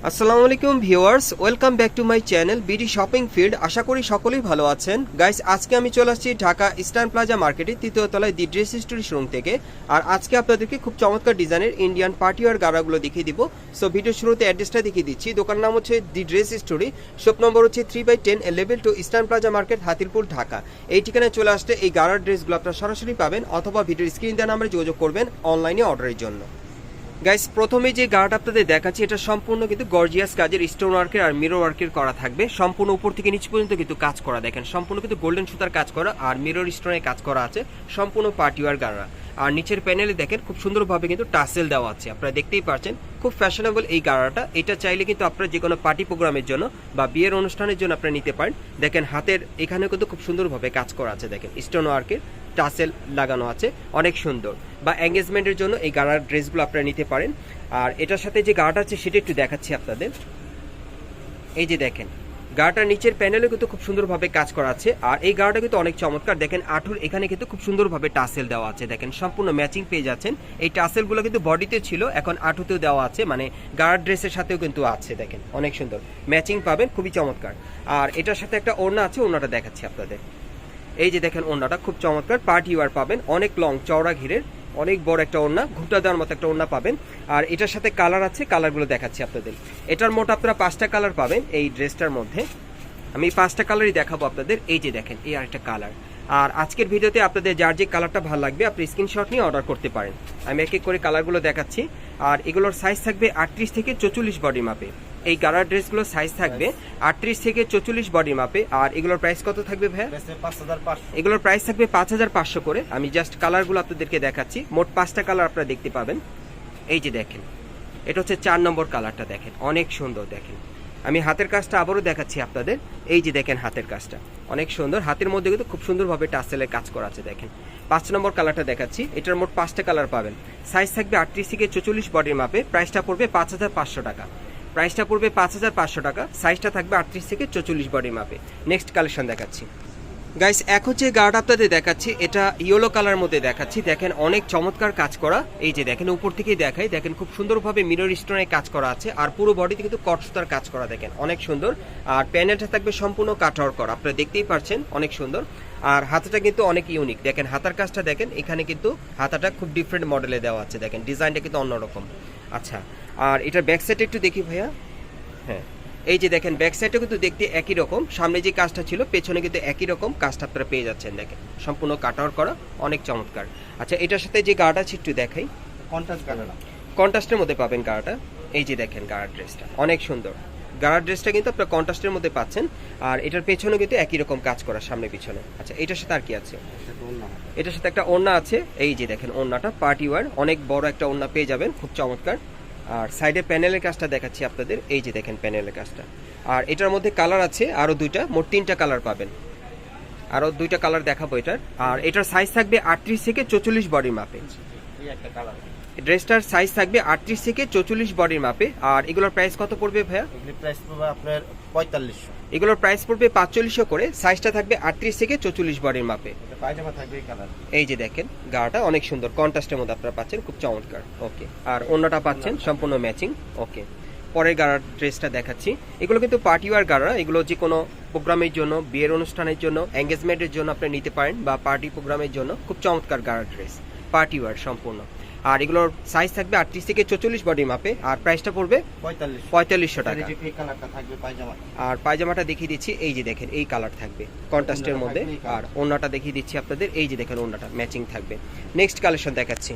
আসসালামু আলাইকুম viewers, welcome back to my channel BD shopping field. আশা করি সকলেই ভালো আছেন। গাইস, আজকে আমি চলে আসছি ঢাকা ইস্টার্ন প্লাজা মার্কেটে তৃতীয় তলায় দি ড্রেস স্টোরি শোরুম থেকে। আর আজকে আপনাদেরকে খুব চমৎকার ডিজাইনের ইন্ডিয়ান পার্টিওয়ার গাড়াগুলো দেখিয়ে দিব। সো ভিডিও শুরুতে অ্যাড্রেসটা দেখিয়ে দিচ্ছি। দোকান নাম হচ্ছে the dress story, shop number হচ্ছে 3/10 level 2 eastern plaza market, Hatirpool, Dhaka. এই ঠিকানায় চলে আসতে এই গাড়ার ড্রেসগুলো আপনারা সরাসরি পাবেন, অথবা ভিডিওর স্ক্রিন দেওয়া নাম্বারে যোগাযোগ করবেন অনলাইনে অর্ডারের জন্য। গাইস, প্রথমে যে গার্ড আপনাদের দেখাচ্ছি এটা সম্পূর্ণ কিন্তু গর্জিয়াস কাজের স্টোন ওয়ার্কের আর মিরর ওয়ার্কের করা থাকবে। সম্পূর্ণ উপর থেকে নিচ পর্যন্ত কিন্তু কাজ করা, দেখেন সম্পূর্ণ কিন্তু গোল্ডেন সুতার কাজ করা আর মিরর স্টোনের কাজ করা আছে, সম্পূর্ণ পার্টিওয়ার গাড়া। আর নিচের প্যানেলে দেখেন খুব সুন্দরভাবে কিন্তু টাসেল দেওয়া আছে, আপনারা দেখতেই পাচ্ছেন। খুব ফ্যাশনেবল এই গাড়াটা। এটা চাইলে কিন্তু আপনারা যে কোনো পার্টি প্রোগ্রামের জন্য বা বিয়ের অনুষ্ঠানের জন্য আপনারা নিতে পারেন। দেখেন হাতের এখানে কিন্তু খুব সুন্দরভাবে কাজ করা আছে, দেখেন স্টোন ওয়ার্কের টাসেল লাগানো আছে, অনেক সুন্দর। বা এঙ্গেজমেন্টের জন্য এই গাড়ার ড্রেসগুলো আপনারা নিতে পারেন। আর এটার সাথে যে গাড়া আছে সেটা একটু দেখাচ্ছি আপনাদের। এই যে দেখেন গাড়াটার নিচের প্যানেলে কিন্তু খুব সুন্দরভাবে কাজ করা আছে। আর এই গাড়াটা কিন্তু অনেক চমৎকার, দেখেন আঁঠুর এখানে কিন্তু খুব সুন্দরভাবে টাসেল দেওয়া আছে, দেখেন সম্পূর্ণ ম্যাচিং পেয়ে যাচ্ছেন। এই টাসেলগুলো কিন্তু বডিতে ছিল, এখন আঁঠুতেও দেওয়া আছে, মানে গাড়ার ড্রেসের সাথেও কিন্তু আছে, দেখেন অনেক সুন্দর ম্যাচিং পাবেন, খুবই চমৎকার। আর এটার সাথে একটা ওড়না আছে, ওড়নাটা দেখাচ্ছি আপনাদের। এই যে দেখেন ওড়নাটা খুব চমৎকার, পার্টি ওয়্যার পাবেন, অনেক লং চওড়া ঘিরের, অনেক বড় একটা ওড়না, ঘুঁটা দেওয়ার মতো একটা ওড়না পাবেন। আর এটার সাথে কালার আছে, কালারগুলো দেখাচ্ছি আপনাদের। এটার মোট আপনারা 5টা কালার পাবেন এই ড্রেসটার মধ্যে। আমি 5টা কালারই দেখাবো আপনাদের। এই যে দেখেন এই আরেকটা কালার। আর আজকের ভিডিওতে আপনাদের যার যে কালারটা ভালো লাগবে আপনি স্ক্রিনশট নিয়ে অর্ডার করতে পারেন। আমি এক এক করে কালারগুলো দেখাচ্ছি। আর এগুলোর সাইজ থাকবে 38 থেকে 44 বডি মাপে। এই গাড়ার ড্রেসগুলোর সাইজ থাকবে 38 থেকে 44 বডি মাপে। আর এগুলোর প্রাইস কত থাকবে ভাইয়া? এগুলোর প্রাইস থাকবে 5500 করে। আমি জাস্ট কালারগুলো আপনাদেরকে দেখাচ্ছি। মোট 5টা কালার আপনারা দেখতে পাবেন। এই যে দেখেন এটা হচ্ছে 4 নম্বর কালারটা, দেখেন অনেক সুন্দর। দেখেন আমি হাতের কাজটা আবারও দেখাচ্ছি আপনাদের। এই যে দেখেন হাতের কাজটা অনেক সুন্দর, হাতের মধ্যে কিন্তু খুব সুন্দরভাবে টাসেলের কাজ করা আছে। দেখেন 5 নম্বর কালারটা দেখাচ্ছি। এটার মোট 5টা কালার পাবেন। সাইজ থাকবে 38 থেকে 44 বডির মাপে। প্রাইসটা পড়বে 5500 টাকা। প্রাইসটা পড়বে 5500 টাকা। সাইজটা থাকবে 38 থেকে 44 বডির মাপে। নেক্সট কালেকশন দেখাচ্ছি। গাইস, এখন যে গার্ড আপনাদের দেখাচ্ছি এটা ইয়েলো কালার মধ্যে দেখাচ্ছি, দেখেন অনেক চমৎকার কাজ করা। এই যে দেখেন উপর থেকেই দেখাই, দেখেন খুব সুন্দরভাবে মিরর স্টোনের কাজ করা আছে। আর পুরো বডিতে কিন্তু কট সুতার কাজ করা, দেখেন অনেক সুন্দর। আর প্যানেলটা থাকবে সম্পূর্ণ কাটওয়ার্ক করা, আপনারা দেখতেই পাচ্ছেন অনেক সুন্দর। আর হাতাটা কিন্তু অনেক ইউনিক, দেখেন হাতার কাজটা দেখেন, এখানে কিন্তু হাতাটা খুব ডিফারেন্ট মডেলে দেওয়া আছে, দেখেন ডিজাইনটা কিন্তু অন্যরকম। আচ্ছা, আর এটার ব্যাক সাইডে একটু দেখি ভাইয়া। হ্যাঁ, এই যে দেখেন ব্যাক সাইডটা কিন্তু দেখতে একই রকম, সামনে যে কাজটা ছিল পেছনে কিন্তু একই রকম কাজটা আপনারা পেয়ে যাচ্ছেন। দেখেন সম্পূর্ণ কাটওয়ার্ক করা, অনেক চমৎকার। আচ্ছা, এটার সাথে যে গাড়াটা আছে একটু দেখাই। কন্ট্রাস্টের মধ্যে পাবেন গাড়াটা। এই যে দেখেন গাড়ার ড্রেসটা অনেক সুন্দর। গাড়ার ড্রেসটা কিন্তু আপনারা কন্ট্রাস্টের মধ্যে পাচ্ছেন। আর এটার পেছনে কিন্তু একই রকম কাজ করা, সামনে পিছনে। আচ্ছা, এটার সাথে আর কি আছে? এটার সাথে একটা ওড়না আছে। এই যে দেখেন ওড়নাটা পার্টি ওয়্যার, অনেক বড় একটা ওড়না পেয়ে যাবেন, খুব চমৎকার। আর সাইডে প্যানেলের কাজটা দেখাচ্ছি আপনাদের। এই যে দেখেন প্যানেলের কাজটা। আর এটার মধ্যে কালার আছে আরো 2টা, মোট 3টা কালার পাবেন। আরো 2টা কালার দেখাবো এটার। আর এটার সাইজ থাকবে 38 থেকে 44 বডির মাপে। ড্রেসটার সাইজ থাকবে 38 থেকে 44 বডির মাপে। আর এগুলোর প্রাইস কত পড়বে ভাইয়া? প্রাইস পড়বে আপনার 4500। এগুলোর প্রাইস পড়বে 4500 করে। সাইজটা থাকবে 38 থেকে 44 বডির মাপে। পায়জামা থাকবে এই কালার। এই যে দেখেন গাটা অনেক সুন্দর, কন্ট্রাস্টের মধ্যে আপনারা পাচ্ছেন, খুব চমৎকার। ওকে, আর ওড়নাটা পাচ্ছেন সম্পূর্ণ ম্যাচিং। ওকে, পরের গাড়ার ড্রেসটা দেখাচ্ছি। এগুলো কিন্তু পার্টি ওয়্যার গাড়া, এগুলো যে কোনো প্রোগ্রামের জন্য, বিয়ের অনুষ্ঠানের জন্য, এঙ্গেজমেন্টের জন্য আপনি নিতে পারেন, বা পার্টি প্রোগ্রামের জন্য খুব চমৎকার গাড়ার ড্রেস, পার্টি ওয়্যার সম্পূর্ণ। আর এগুলোর সাইজ থাকবে 38 থেকে 44 বডি মাপে। আর প্রাইসটা পড়বে 4500 টাকা। আর পায়জামাটা দেখিয়ে দিচ্ছি। এই যে দেখেন এই কালার থাকবে কন্ট্রাস্টের মধ্যে। আর ওড়নাটা দেখিয়ে দিচ্ছি আপনাদের। এই যে দেখেন ওড়নাটা ম্যাচিং থাকবে। নেক্সট কালেকশন দেখাচ্ছি।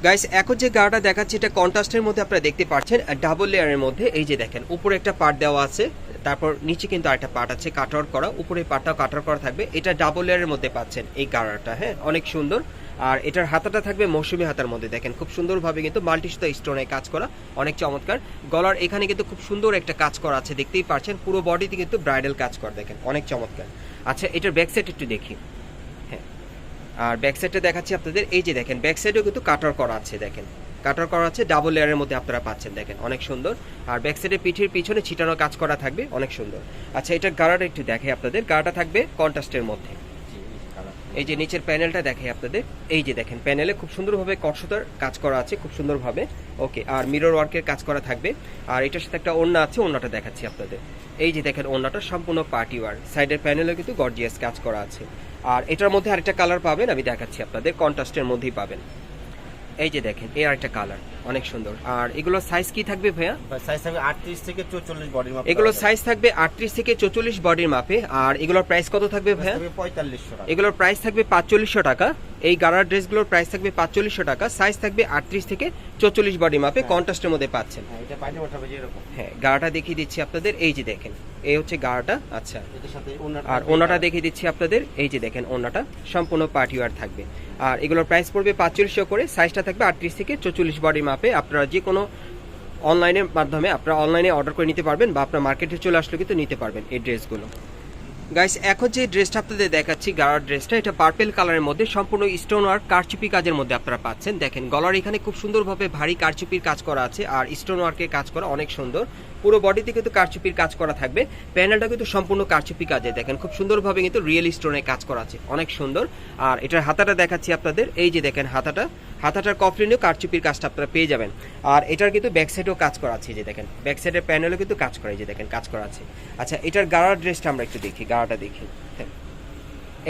গাইস, এখন যে গাড়াটা দেখাচ্ছি এটা কন্ট্রাস্টের মধ্যে আপনারা দেখতে পাচ্ছেন, ডাবল লেয়ারের মধ্যে। এই যে দেখেন উপরে একটা পার্ট দেওয়া আছে, তারপর নিচে কিন্তু আরেকটা পার্ট আছে কাটওয়ার্ক করা, উপরে পার্টটাও কাটওয়ার্ক করা থাকবে। এটা ডাবল লেয়ারের মধ্যে পাচ্ছেন এই গাড়াটা। হ্যাঁ, অনেক সুন্দর। আর এটার হাতাটা থাকবে মৌসুমী হাতার মধ্যে, দেখেন খুব সুন্দরভাবে কিন্তু মাল্টি সুতা স্টোনে কাজ করা, অনেক চমৎকার। গলার এখানে কিন্তু খুব সুন্দর একটা কাজ করা আছে, দেখতেই পাচ্ছেন। পুরো বডিতে কিন্তু ব্রাইডাল কাজ করা, দেখেন অনেক চমৎকার। আচ্ছা, এটার ব্যাক সাইড একটু দেখি। হ্যাঁ, আর ব্যাক সাইডটা দেখাচ্ছি আপনাদের। এই যে দেখেন ব্যাক সাইডেও কিন্তু কাটার করা আছে, দেখেন কাটার করা আছে, ডাবল লেয়ারের মধ্যে আপনারা পাচ্ছেন, দেখেন অনেক সুন্দর। আর ব্যাক সাইডে পিঠের পিছনে ছিটানো কাজ করা থাকবে, অনেক সুন্দর। আচ্ছা, এটার গাড়াটা একটু দেখে আপনাদের। গাড়াটা থাকবে কন্ট্রাস্টের মধ্যে। এই যে নিচের প্যানেলটা দেখাই আপনাদের, এই যে দেখেন প্যানেলে খুব সুন্দরভাবে কটসুতার কাজ করা আছে, খুব সুন্দরভাবে। ওকে, আর মিরর ওয়ার্কের কাজ করা থাকবে। আর এটার সাথে একটা ওড়না আছে, ওড়নাটা দেখাচ্ছি আপনাদের। এই যে দেখেন ওড়নাটা সম্পূর্ণ পার্টি ওয়ার, সাইডের প্যানেলে কিন্তু গর্জিয়াস কাজ করা আছে। আর এটার মধ্যে আরেকটা কালার পাবেন, আমি দেখাচ্ছি আপনাদের, কন্ট্রাস্টের মধ্যেই পাবেন। এই যে দেখেন এর আরেকটা কালার, অনেক সুন্দর। আর এগুলো সাইজ কি থাকবে ভাইয়া? সাইজ থাকবে 38 থেকে 44 বডির মাপে। এগুলো সাইজ থাকবে 38 থেকে 44 বডির মাপে। আর এগুলোর প্রাইস কত থাকবে ভাইয়া? 4500 টাকা। এগুলোর প্রাইস থাকবে 4500 টাকা। এই গারার ড্রেসগুলোর প্রাইস থাকবে 4500 টাকা। সাইজ থাকবে 38 থেকে 44 বডি মাপে, কন্ট্রাস্টের মধ্যে পাচ্ছেন। হ্যাঁ, এটা পাইলে ওঠাবে যে এরকম। হ্যাঁ, গারাটা দেখিয়ে দিচ্ছি আপনাদের, এই যে দেখেন এই হচ্ছে গারাটা। আচ্ছা, এটার সাথে ওড়নাটা, আর ওড়নাটা দেখিয়ে দিচ্ছি আপনাদের, এই যে দেখেন ওড়নাটা সম্পূর্ণ পার্টি ওয়্যার থাকবে। আর এগুলোর প্রাইস পড়বে 4500 করে। সাইজটা থাকবে 38 থেকে 44 বডি মাপে। আপনারা যে কোনো অনলাইনের মাধ্যমে আপনারা অনলাইনে অর্ডার করে নিতে পারবেন, বা আপনার মার্কেটে চলে আসলে কিন্তু নিতে পারবেন এই ড্রেসগুলো। গাইস, এখন যে ড্রেসটা আপনাদের দেখাচ্ছি গারার ড্রেসটা, এটা পার্পল কালারের মধ্যে সম্পূর্ণ স্টোন ওয়ার্ক কারচুপি কাজের মধ্যে আপনারা পাচ্ছেন। দেখেন গলার এখানে খুব সুন্দরভাবে ভারী কারচুপির কাজ করা আছে, আর স্টোন ওয়ার্কের কাজ করা অনেক সুন্দর। পুরো বডিতে কিন্তু কারচুপির কাজ করা থাকবে। প্যানেলটা কিন্তু সম্পূর্ণ কারচুপি কাজে, দেখেন খুব সুন্দরভাবে কিন্তু রিয়েল স্টোনের কাজ করা আছে, অনেক সুন্দর। আর এটার হাতাটা দেখাচ্ছি আপনাদের, এই যে দেখেন হাতাটার কফলিনেও কারচুপির কাজটা আপনারা পেয়ে যাবেন। আর এটার কিন্তু ব্যাক সাইডেও কাজ করা আছে, যে দেখেন ব্যাক সাইডের প্যানেলও কিন্তু কাজ করা, এই যে দেখেন কাজ করা আছে। আচ্ছা, এটার গারার ড্রেসটা আমরা একটু দেখি, গারাটা দেখি।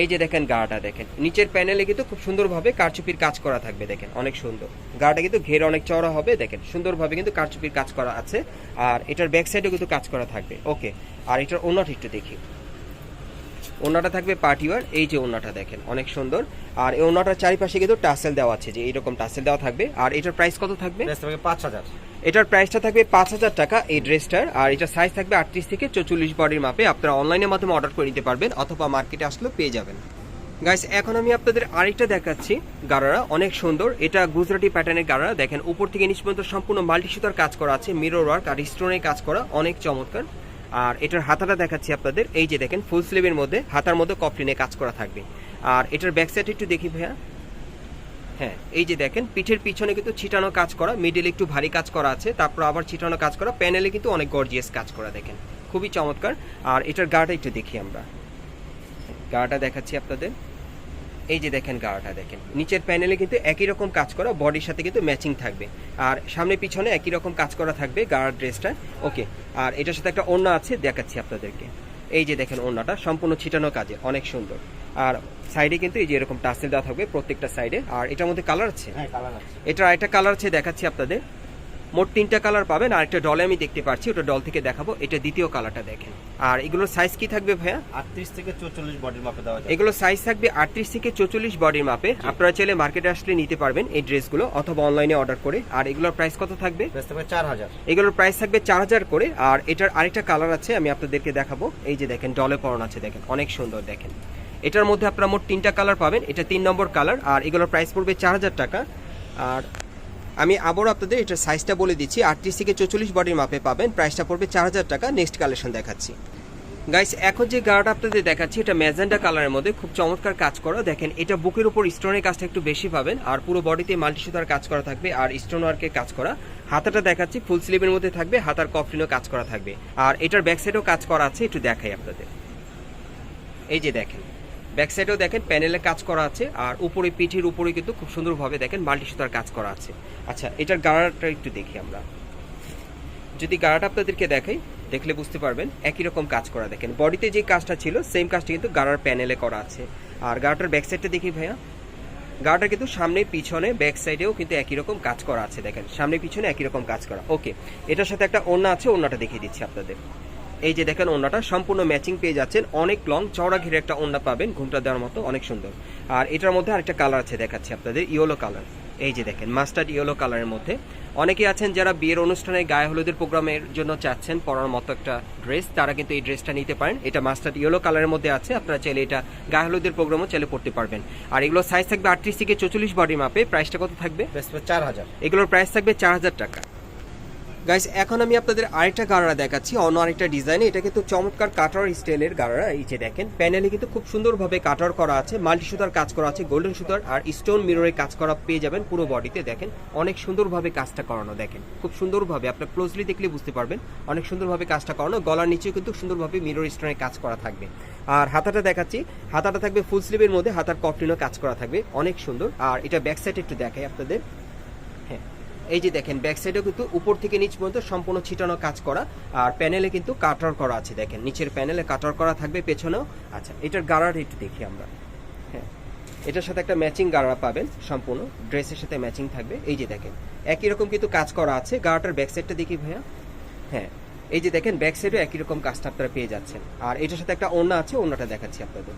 এই যে দেখেন গারাটা দেখেন, নিচের প্যানেলে কিন্তু খুব সুন্দরভাবে কারচুপির কাজ করা থাকবে, দেখেন অনেক সুন্দর। গারাটা কিন্তু ঘের অনেক চওড়া হবে, দেখেন সুন্দরভাবে কিন্তু কারচুপির কাজ করা আছে। আর এটার ব্যাক সাইডেও কিন্তু কাজ করা থাকবে। ওকে, আর এটার ওড়নাটা একটু দেখি। ওড়নাটা থাকবে পার্টি ওয়্যার, এই যে ওড়নাটা দেখেন অনেক সুন্দর। আর এই ওড়নাটার চারিপাশে কিন্তু টাসেল দেওয়া আছে, যে এইরকম টাসেল দেওয়া থাকবে। আর এটার প্রাইস কত থাকবে? প্রাইস থাকবে 5000। এটার প্রাইসটা থাকবে 5000 টাকা এই ড্রেসটার। আর এটার সাইজ থাকবে 38 থেকে 44 বডির মাপে। আপনারা অনলাইনের মাধ্যমে অর্ডার করে নিতে পারবেন, অথবা মার্কেটে আসলেও পেয়ে যাবেন। গাইস, এখন আমি আপনাদের আরেকটা দেখাচ্ছি গারারা, অনেক সুন্দর। এটা গুজরাটি প্যাটার্নের গারারা, দেখেন উপর থেকে নিচ পর্যন্ত সম্পূর্ণ মাল্টি সুতার কাজ করা আছে, মিরর ওয়ার্ক আর স্টোনের কাজ করা, অনেক চমৎকার। আর এটার হাতাটা দেখাচ্ছি আপনাদের, এই যে দেখেন ফুল স্লিভের মধ্যে, হাতার মধ্যে কফলিনে কাজ করা থাকবে। আর এটার ব্যাক সাইড একটু দেখি ভাইয়া। হ্যাঁ, এই যে দেখেন পিঠের পিছনে কিন্তু ছিটানো কাজ করা, মিডল একটু ভারী কাজ করা আছে, তারপর আবার ছিটানো কাজ করা, প্যানেলে কিন্তু অনেক গর্জিয়াস কাজ করা, দেখেন খুবই চমৎকার। আর এটার গাটা একটু দেখি আমরা, গাটা দেখাচ্ছি আপনাদের, এই যে দেখেন গাটা দেখেন, নিচের প্যানেলে কিন্তু একই রকম কাজ করা, বডির সাথে কিন্তু ম্যাচিং থাকবে। আর সামনে পিছনে একই রকম কাজ করা থাকবে গাড়ার ড্রেসটা। ওকে, আর এটার সাথে একটা ওড়না আছে, দেখাচ্ছি আপনাদেরকে। এই যে দেখেন ওড়নাটা সম্পূর্ণ ছিটানো কাজে, অনেক সুন্দর। আর সাইডে কিন্তু এই যে এরকম টাসেল দেওয়া থাকবে প্রত্যেকটা সাইডে। আর এটার মধ্যে কালার আছে, হ্যাঁ কালার আছে। এটার আরেকটা কালার আছে, দেখাচ্ছি আপনাদের। মোট 3টা কালার পাবেন। আর একটা ডলে আমি দেখতে পাচ্ছি, ওটা ডল থেকে দেখাবো। এটা দ্বিতীয় কালারটা দেখেন। আর এগুলোর সাইজ কি থাকবে ভাইয়া? 38 থেকে 44 বডির মাপে দেওয়া যায়। এগুলো সাইজ থাকবে 38 থেকে 44 বডির মাপে। আপনারা চাইলে মার্কেটে আসলে নিতে পারবেন এই ড্রেসগুলো, অথবা অনলাইনে অর্ডার করে। আর এগুলোর প্রাইস কত থাকবে? প্রাইস থাকবে 4000। এগুলোর প্রাইস থাকবে 4000 করে। আর এটার আরেকটা কালার আছে, আমি আপনাদেরকে দেখাবো। এই যে দেখেন ডলে পরানো আছে, দেখেন অনেক সুন্দর। দেখেন এটার মধ্যে আপনারা মোট 3টা কালার পাবেন, এটা 3 নম্বর কালার। আর এগুলোর প্রাইস পড়বে 4000 টাকা। আর আমি আবারও আপনাদের এটার সাইজটা বলে দিচ্ছি, 38 থেকে 44 বডির মাপে পাবেন, প্রাইসটা পড়বে 4000 টাকা। নেক্সট কালেকশন দেখাচ্ছি গাইস। এখন যে গাড়াটা আপনাদের দেখাচ্ছি, এটা ম্যাজেন্ডা কালারের মধ্যে খুব চমৎকার কাজ করা। দেখেন এটা বুকের উপর স্টোনের কাজটা একটু বেশি পাবেন, আর পুরো বডিতে মাল্টি সুতার কাজ করা থাকবে, আর স্টোন ওয়ার্কের কাজ করা। হাতাটা দেখাচ্ছি ফুল স্লিভের মধ্যে থাকবে, হাতার কফলিনও কাজ করা থাকবে। আর এটার ব্যাক সাইডেও কাজ করা আছে, একটু দেখাই আপনাদের। এই যে দেখেন ব্যাক সাইডেও দেখেন প্যানেলে কাজ করা আছে, আর উপরে পিঠের উপরে কিন্তু খুব সুন্দরভাবে দেখেন মাল্টি সুতার কাজ করা আছে। আচ্ছা, এটার গাড়াটা একটু দেখি আমরা। যদি গাড়াটা আপনাদেরকে দেখাই, দেখলে বুঝতে পারবেন একই রকম কাজ করা। দেখেন বডিতে যে কাজটা ছিল সেম কাজটা কিন্তু গাড়ার প্যানেলে করা আছে। আর গাড়াটার ব্যাক সাইডটা দেখি ভাইয়া। গাড়াটা কিন্তু সামনে পিছনে ব্যাক সাইডেও কিন্তু একই রকম কাজ করা আছে, দেখেন সামনে পিছনে একই রকম কাজ করা। ওকে, এটার সাথে একটা ওড়না আছে, ওড়নাটা দেখিয়ে দিচ্ছি আপনাদের। এই যে দেখেন ওড়নাটা সম্পূর্ণ ম্যাচিং পেয়ে যাচ্ছেন, অনেক লং চওড়া ঘিরে একটা ওড়না পাবেন, ঘুমটা দেওয়ার মতো, অনেক সুন্দর। আর এটার মধ্যে আরেকটা কালার আছে, দেখাচ্ছি আপনাদের, ইয়েলো কালার। এই যে দেখেন মাস্টার্ড ইয়েলো কালারের মধ্যে। অনেকে আছেন যারা বিয়ের অনুষ্ঠানে গায়ে হলুদের প্রোগ্রামের জন্য চাচ্ছেন পরার মতো একটা ড্রেস, তারা কিন্তু এই ড্রেসটা নিতে পারেন। এটা মাস্টার্ড ইয়েলো কালারের মধ্যে আছে, আপনারা চাইলে এটা গায়ে হলুদের প্রোগ্রামও চাইলে পড়তে পারবেন। আর এগুলো সাইজ থাকবে 38 থেকে 44 বডি মাপে। প্রাইসটা কত থাকবে? প্রাইস থাকবে 4000। এগুলোর প্রাইস থাকবে 4000 টাকা। গাইস এখন আমি আপনাদের আরেকটা গাড়া দেখাচ্ছি, অন্য আরেকটা ডিজাইনে। এটা কিন্তু চমৎকার কাটার স্টাইলের গাড়া। এই যে দেখেন প্যানেলে কিন্তু খুব সুন্দরভাবে কাটার করা আছে, মাল্টি সুতার কাজ করা আছে, গোল্ডেন সুতার আর স্টোন মিররের কাজ করা পেয়ে যাবেন পুরো বডিতে। দেখেন অনেক সুন্দরভাবে কাজটা করানো, দেখেন খুব সুন্দরভাবে, আপনার ক্লোজলি দেখলে বুঝতে পারবেন অনেক সুন্দরভাবে কাজটা করানো। গলার নিচেও কিন্তু সুন্দরভাবে মিরর স্টোনের কাজ করা থাকবে। আর হাতাটা দেখাচ্ছি, হাতাটা থাকবে ফুল স্লিভের মধ্যে, হাতার কফলিনও কাজ করা থাকবে, অনেক সুন্দর। আর এটা ব্যাক সাইড একটু দেখাই আপনাদের। হ্যাঁ, এই যে দেখেন ব্যাক সাইডেও কিন্তু উপর থেকে নিচ পর্যন্ত সম্পূর্ণ ছিটানো কাজ করা, আর প্যানেলে কিন্তু কাটার করা আছে। দেখেন নিচের প্যানেলে কাটার করা থাকবে, পেছনেও। আচ্ছা, এটার গাড়াটা একটু দেখি আমরা। হ্যাঁ, এটার সাথে একটা ম্যাচিং গাড়া পাবেন, সম্পূর্ণ ড্রেসের সাথে ম্যাচিং থাকবে। এই যে দেখেন একই রকম কিন্তু কাজ করা আছে। গাড়াটার ব্যাক সাইডটা দেখি ভাইয়া। হ্যাঁ, এই যে দেখেন ব্যাক সাইডেও একই রকম কাজটা আপনারা পেয়ে যাচ্ছেন। আর এটার সাথে একটা ওড়না আছে, ওড়নাটা দেখাচ্ছি আপনাদের।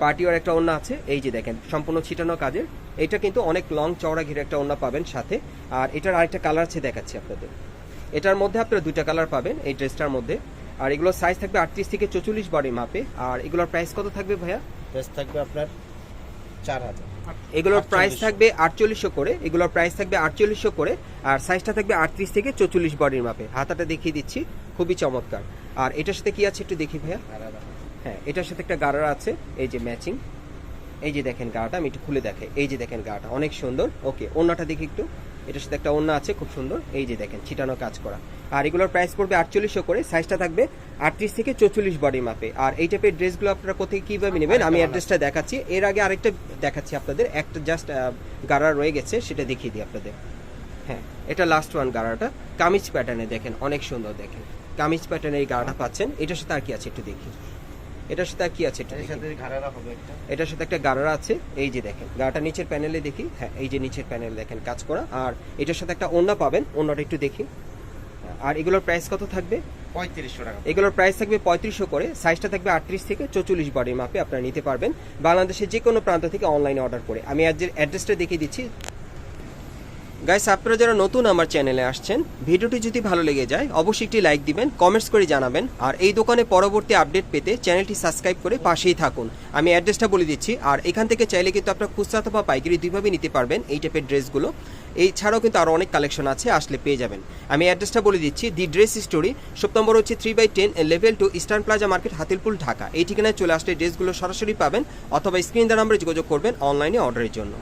পার্টিওয়ার একটা ওড়না আছে, এই যে দেখেন সম্পূর্ণ ছিটানো কাজের। এটা কিন্তু অনেক লং চওড়া ঘিরে একটা ওড়না পাবেন সাথে। আর এটার আরেকটা কালার আছে, দেখাচ্ছি আপনাদের। এটার মধ্যে আপনারা দুইটা কালার পাবেন এই ড্রেসটার মধ্যে। আর এগুলোর সাইজ থাকবে 38 থেকে 44 বডি মাপে। আর এগুলোর প্রাইস কত থাকবে ভাইয়া? প্রাইস থাকবে আপনার 4000। এগুলোর প্রাইস থাকবে 4800 করে, এগুলোর প্রাইস থাকবে 4800 করে। আর সাইজটা থাকবে 38 থেকে 44 বডির মাপে। হাতাটা দেখিয়ে দিচ্ছি, খুবই চমৎকার। আর এটার সাথে কি আছে একটু দেখি ভাইয়া। হ্যাঁ, এটার সাথে একটা গাড়া আছে, এই যে ম্যাচিং। এই যে দেখেন গাড়াটা, আমি একটু খুলে দেখাই। এই যে দেখেন গাড়াটা অনেক সুন্দর। ওকে, ওড়নাটা দেখি একটু। এটার সাথে একটা ওড়না আছে খুব সুন্দর, এই যে দেখেন ছিটানো কাজ করা। আর এগুলোর প্রাইস পড়বে 4800 করে, সাইজটা থাকবে 38 থেকে 44 বডি মাপে। আর এই টাইপের ড্রেসগুলো আপনারা কোথায় কিভাবে নেবেন আমি অ্যাড্রেসটা দেখাচ্ছি। এর আগে আরেকটা দেখাচ্ছি আপনাদের, একটা জাস্ট গাড়া রয়ে গেছে, সেটা দেখিয়ে দিই আপনাদের। হ্যাঁ, এটা লাস্ট ওয়ান গাড়াটা, কামিজ প্যাটার্নে দেখেন অনেক সুন্দর। দেখেন কামিজ প্যাটার্নে এই গাড়াটা পাচ্ছেন। এটার সাথে আর কি আছে একটু দেখি। এটার সাথে আর কি আছে একটু এর দেখি। সাথে ঘাড়ারা হবে একটা। এটার সাথে একটা গাড়া আছে, এই যে দেখেন গাড়াটা নিচের প্যানেলে দেখি। হ্যাঁ, এই যে নিচের প্যানেল দেখেন কাজ করা। আর এটার সাথে একটা ওড়না পাবেন, ওড়নাটা একটু দেখি। আর এগুলোর প্রাইস কত থাকবে? 3500 টাকা। এগুলোর প্রাইস থাকবে 3500 করে, সাইজটা থাকবে 38 থেকে 44 বডির মাপে। আপনারা নিতে পারবেন বাংলাদেশের যে কোনো প্রান্ত থেকে অনলাইনে অর্ডার করে। আমি অ্যাড্রেসটা দেখিয়ে দিচ্ছি। গাইস, আপনারা যারা নতুন আমার চ্যানেলে আসছেন, ভিডিওটি যদি ভালো লেগে যায় অবশ্যই একটি লাইক দিবেন, কমেন্টস করে জানাবেন। আর এই দোকানে পরবর্তী আপডেট পেতে চ্যানেলটি সাবস্ক্রাইব করে পাশেই থাকুন। আমি অ্যাড্রেসটা বলে দিচ্ছি। আর এখান থেকে চাইলে কিন্তু আপনারা খুচরা অথবা পাইকারি দুইভাবে নিতে পারবেন এই টাইপের ড্রেসগুলো। এই ছাড়াও কিন্তু আরও অনেক কালেকশন আছে, আসলে পেয়ে যাবেন। আমি অ্যাড্রেসটা বলে দিচ্ছি। The dress story, shop number হচ্ছে 3/10, level 2, eastern plaza market, Hatirpool, Dhaka. এই ঠিকানায় চলে আসলে ড্রেসগুলো সরাসরি পাবেন, অথবা স্ক্রিন দ্বারা নাম্বারে যোগাযোগ করবেন অনলাইনে অর্ডারের জন্য।